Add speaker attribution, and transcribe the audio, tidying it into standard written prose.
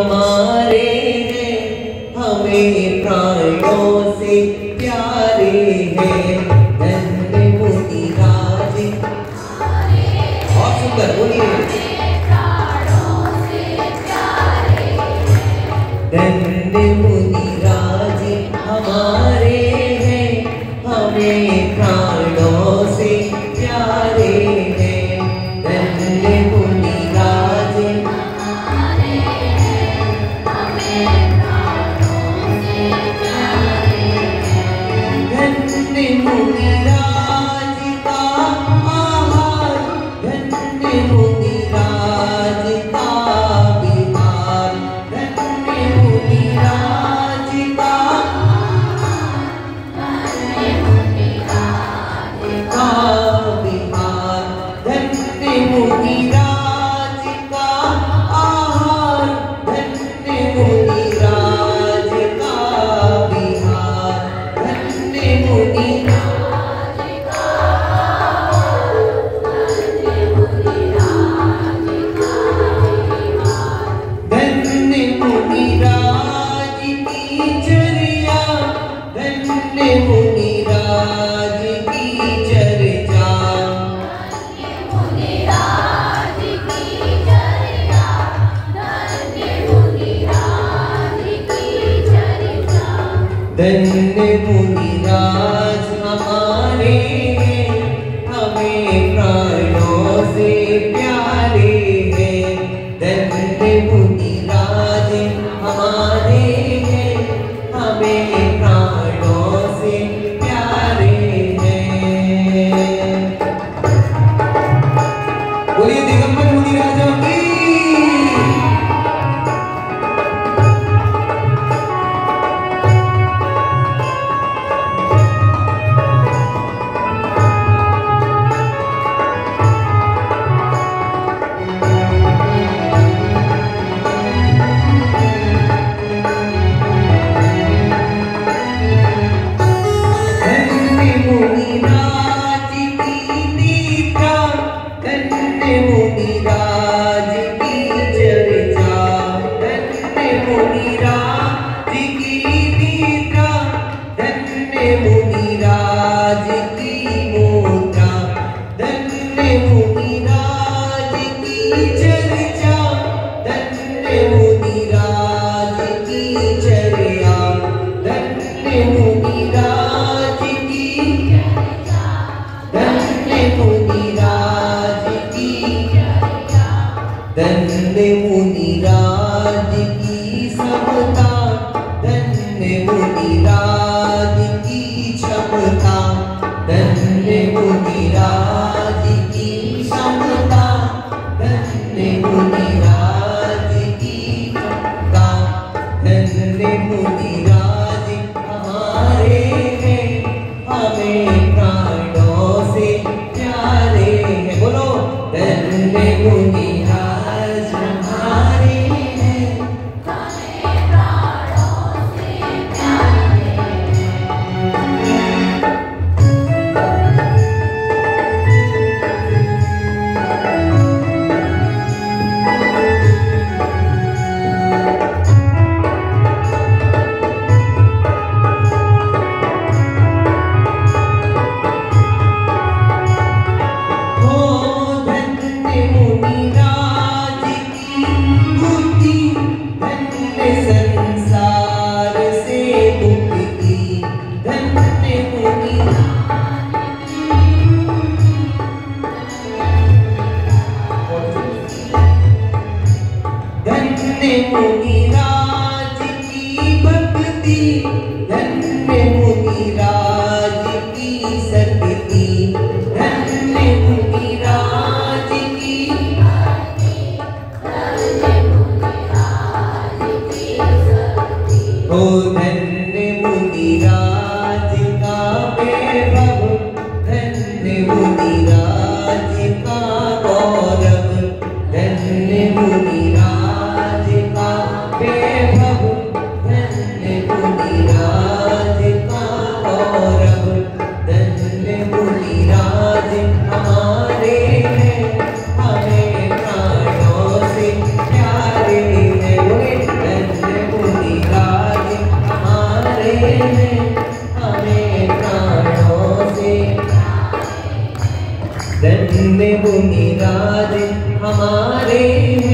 Speaker 1: हमारे हैं, हमें प्राणों से प्यारे हैं। धन्य मुनिराज, और सुंदर बोलिए। धन्य मुनिराज हमारे हैं, हमें प्राणों से प्यारे हैं। धन्य मुनिराज हमारे हैं, हमें प्राणों से प्यारे हैं। धन्य मुनिराज का आहार, धन्य मुनिराज का विहार। धन्य मुनिराज का विहार। धन्य मुनिराज का आहार, धन्य मुनिराज का विहार। धन्य मुनिराज का आहार, धन्य मुनिराज का विहार। धन्य मुनिराज की चर्या, धन्य मुनिराज की चर्चा। धन्य मुनिराज की चर्या, धन्य मुनिराज की चर्चा। धन्य मुनिराज हमारे हैं, हमें प्राणों से प्यारे हैं। धन्य मुनिराज हमारे हैं, हमें प्राणों से प्यारे हैं। बोलिए दिगंबर मुनिराजों की। धन्य मुनिराज की निद्रा, धन्य मुनिराज की चर्चा। धन्य मुनिराज की निद्रा, धन्य मुनिराज की मुद्रा। धन्य मुनिराज की चर्चा, धन्य मुनिराज की चर्या। धन्य मुनिराज की चर्चा, धन्य मुनिराज की चर्चा। धन्य मुनिराज की समता, धन्य मुनिराज की क्षमता। धन्य मुनिराज की समता, धन्य मुनिराज की क्षमता। धन्य मुनिराज हमारे हैं, हमें प्राणों से प्यारे हैं। बोलो धन्य मुनिराज हमारे हैं, हमें प्राणों से प्यारे हैं। हमें प्राणों से प्यारे हैं। धन्य मुनिराज हमारे